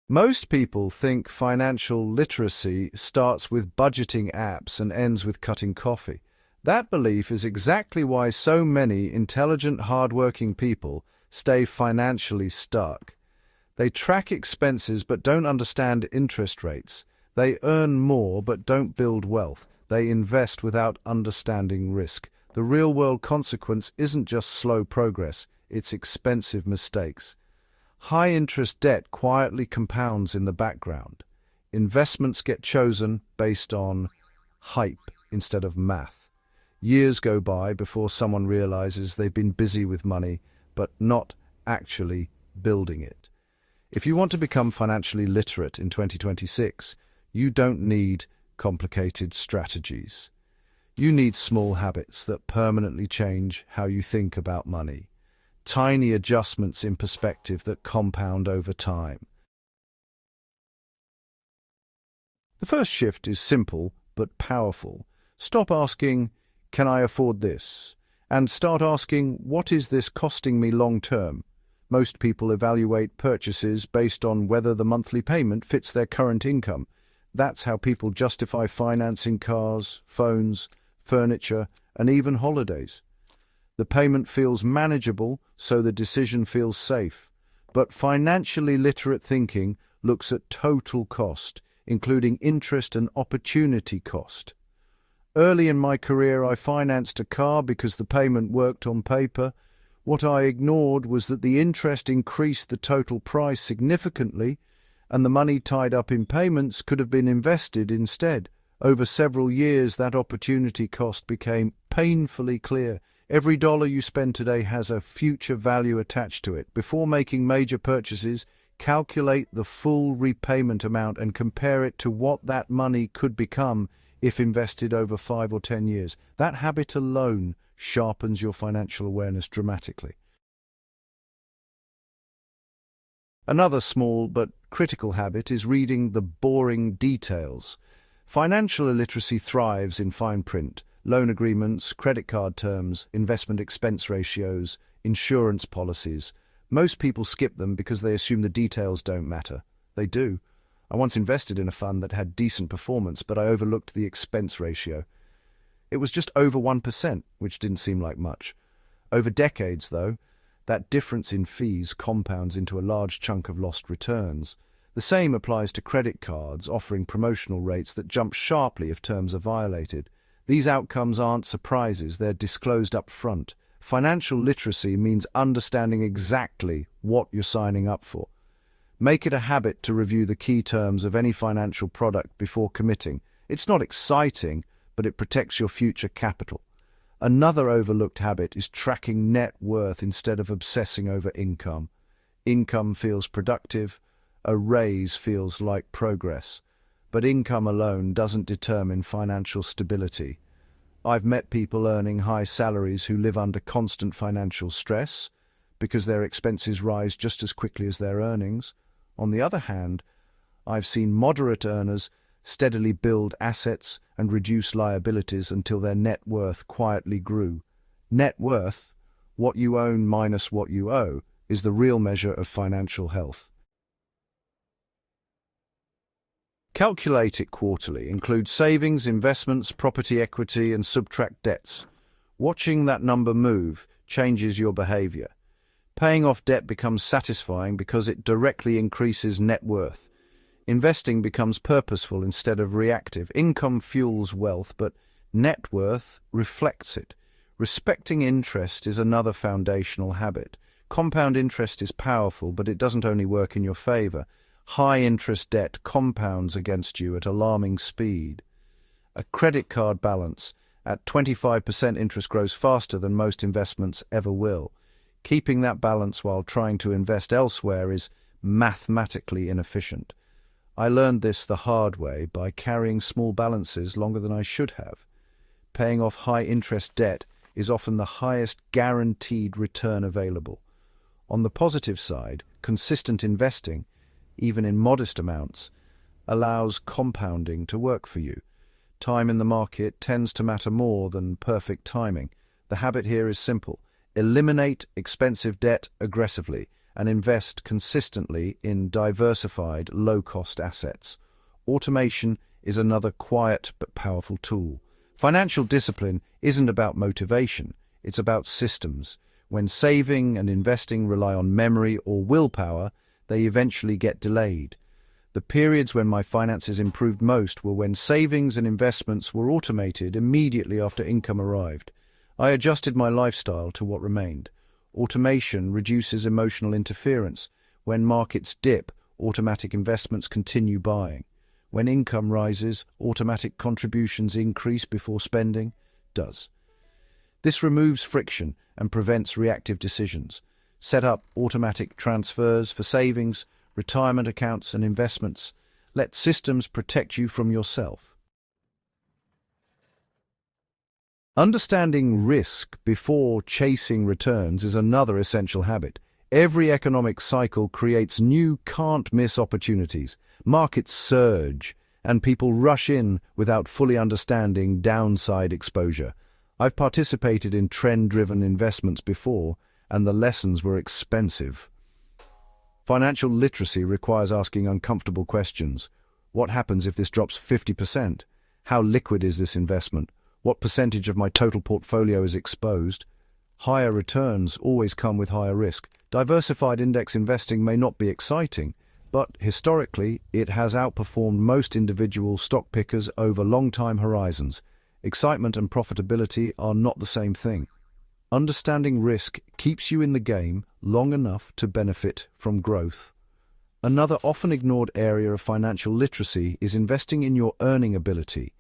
Most people think financial literacy starts with budgeting apps and ends with cutting coffee. That belief is exactly why so many intelligent, hardworking people stay financially stuck. They track expenses but don't understand interest rates. They earn more but don't build wealth. They invest without understanding risk. The real-world consequence isn't just slow progress, it's expensive mistakes. High-interest debt quietly compounds in the background. Investments get chosen based on hype instead of math. Years go by before someone realizes they've been busy with money, but not actually building it. If you want to become financially literate in 2026, you don't need complicated strategies. You need small habits that permanently change how you think about money. Tiny adjustments in perspective that compound over time. The first shift is simple but powerful. Stop asking, "Can I afford this?" and start asking, "What is this costing me long term?" Most people evaluate purchases based on whether the monthly payment fits their current income. That's how people justify financing cars, phones, furniture, and even holidays. The payment feels manageable, so the decision feels safe. But financially literate thinking looks at total cost, including interest and opportunity cost. Early in my career, I financed a car because the payment worked on paper. What I ignored was that the interest increased the total price significantly, and the money tied up in payments could have been invested instead. Over several years, that opportunity cost became painfully clear. Every dollar you spend today has a future value attached to it. Before making major purchases, calculate the full repayment amount and compare it to what that money could become if invested over 5 or 10 years. That habit alone sharpens your financial awareness dramatically. Another small but critical habit is reading the boring details. Financial illiteracy thrives in fine print. Loan agreements, credit card terms, investment expense ratios, insurance policies. Most people skip them because they assume the details don't matter. They do. I once invested in a fund that had decent performance, but I overlooked the expense ratio. It was just over 1%, which didn't seem like much. Over decades, though, that difference in fees compounds into a large chunk of lost returns. The same applies to credit cards, offering promotional rates that jump sharply if terms are violated. These outcomes aren't surprises, they're disclosed up front. Financial literacy means understanding exactly what you're signing up for. Make it a habit to review the key terms of any financial product before committing. It's not exciting, but it protects your future capital. Another overlooked habit is tracking net worth instead of obsessing over income. Income feels productive, a raise feels like progress. But income alone doesn't determine financial stability. I've met people earning high salaries who live under constant financial stress because their expenses rise just as quickly as their earnings. On the other hand, I've seen moderate earners steadily build assets and reduce liabilities until their net worth quietly grew. Net worth, what you own minus what you owe, is the real measure of financial health. Calculate it quarterly. Include savings, investments, property equity, and subtract debts. Watching that number move changes your behavior. Paying off debt becomes satisfying because it directly increases net worth. Investing becomes purposeful instead of reactive. Income fuels wealth, but net worth reflects it. Respecting interest is another foundational habit. Compound interest is powerful, but it doesn't only work in your favor. High-interest debt compounds against you at alarming speed. A credit card balance at 25% interest grows faster than most investments ever will. Keeping that balance while trying to invest elsewhere is mathematically inefficient. I learned this the hard way by carrying small balances longer than I should have. Paying off high-interest debt is often the highest guaranteed return available. On the positive side, consistent investing, even in modest amounts, allows compounding to work for you. Time in the market tends to matter more than perfect timing. The habit here is simple. Eliminate expensive debt aggressively and invest consistently in diversified, low-cost assets. Automation is another quiet but powerful tool. Financial discipline isn't about motivation, it's about systems. When saving and investing rely on memory or willpower, they eventually get delayed. The periods when my finances improved most were when savings and investments were automated immediately after income arrived. I adjusted my lifestyle to what remained. Automation reduces emotional interference. When markets dip, automatic investments continue buying. When income rises, automatic contributions increase before spending does. This removes friction and prevents reactive decisions. Set up automatic transfers for savings, retirement accounts, and investments. Let systems protect you from yourself. Understanding risk before chasing returns is another essential habit. Every economic cycle creates new can't-miss opportunities. Markets surge, and people rush in without fully understanding downside exposure. I've participated in trend-driven investments before, and the lessons were expensive. Financial literacy requires asking uncomfortable questions. What happens if this drops 50%? How liquid is this investment? What percentage of my total portfolio is exposed? Higher returns always come with higher risk. Diversified index investing may not be exciting, but historically it has outperformed most individual stock pickers over long time horizons. Excitement and profitability are not the same thing. Understanding risk keeps you in the game long enough to benefit from growth. Another often ignored area of financial literacy is investing in your earning ability.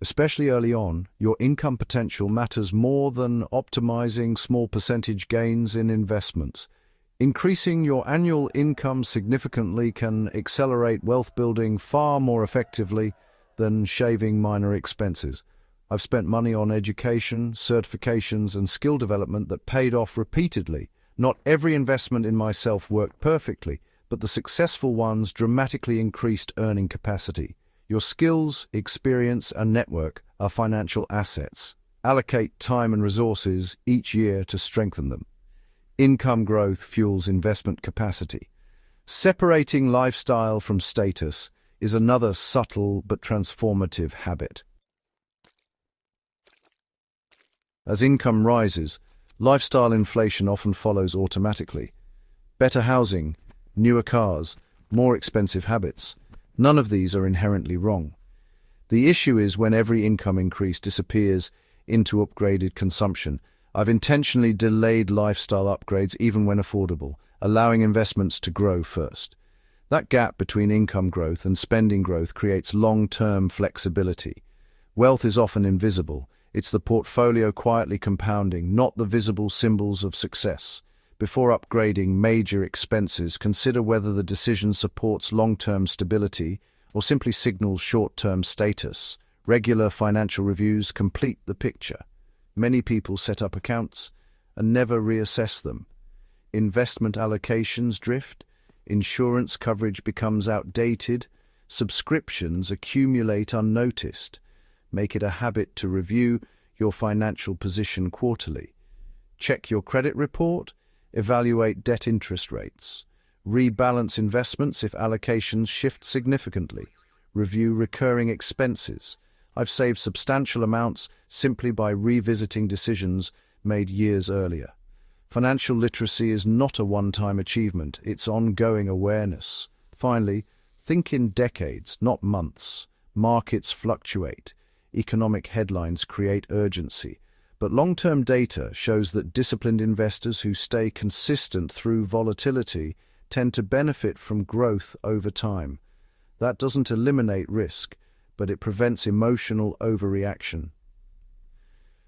Especially early on, your income potential matters more than optimizing small percentage gains in investments. Increasing your annual income significantly can accelerate wealth building far more effectively than shaving minor expenses. I've spent money on education, certifications, and skill development that paid off repeatedly. Not every investment in myself worked perfectly, but the successful ones dramatically increased earning capacity. Your skills, experience, and network are financial assets. Allocate time and resources each year to strengthen them. Income growth fuels investment capacity. Separating lifestyle from status is another subtle but transformative habit. As income rises, lifestyle inflation often follows automatically. Better housing, newer cars, more expensive habits. None of these are inherently wrong. The issue is when every income increase disappears into upgraded consumption. I've intentionally delayed lifestyle upgrades even when affordable, allowing investments to grow first. That gap between income growth and spending growth creates long-term flexibility. Wealth is often invisible. It's the portfolio quietly compounding, not the visible symbols of success. Before upgrading major expenses, consider whether the decision supports long-term stability or simply signals short-term status. Regular financial reviews complete the picture. Many people set up accounts and never reassess them. Investment allocations drift, insurance coverage becomes outdated, subscriptions accumulate unnoticed. Make it a habit to review your financial position quarterly. Check your credit report. Evaluate debt interest rates. Rebalance investments if allocations shift significantly. Review recurring expenses. I've saved substantial amounts simply by revisiting decisions made years earlier. Financial literacy is not a one-time achievement, it's ongoing awareness. Finally, think in decades, not months. Markets fluctuate. Economic headlines create urgency. But long-term data shows that disciplined investors who stay consistent through volatility tend to benefit from growth over time. That doesn't eliminate risk, but it prevents emotional overreaction.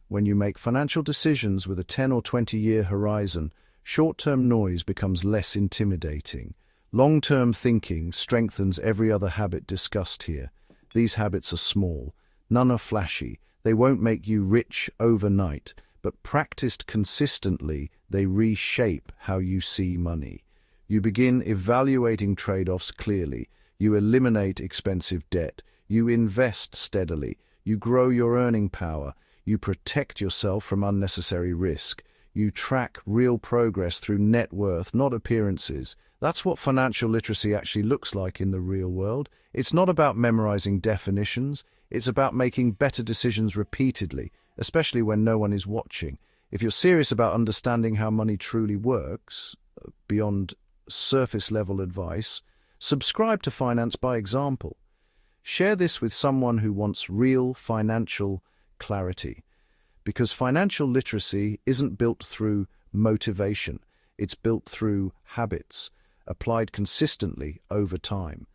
When you make financial decisions with a 10 or 20-year horizon, short-term noise becomes less intimidating. Long-term thinking strengthens every other habit discussed here. These habits are small. None are flashy. They won't make you rich overnight, but practiced consistently, they reshape how you see money. You begin evaluating trade-offs clearly. You eliminate expensive debt. You invest steadily. You grow your earning power. You protect yourself from unnecessary risk. You track real progress through net worth, not appearances. That's what financial literacy actually looks like in the real world. It's not about memorizing definitions. It's about making better decisions repeatedly, especially when no one is watching. If you're serious about understanding how money truly works, beyond surface-level advice, subscribe to Finance by Example. Share this with someone who wants real financial clarity. Because financial literacy isn't built through motivation. It's built through habits, applied consistently over time.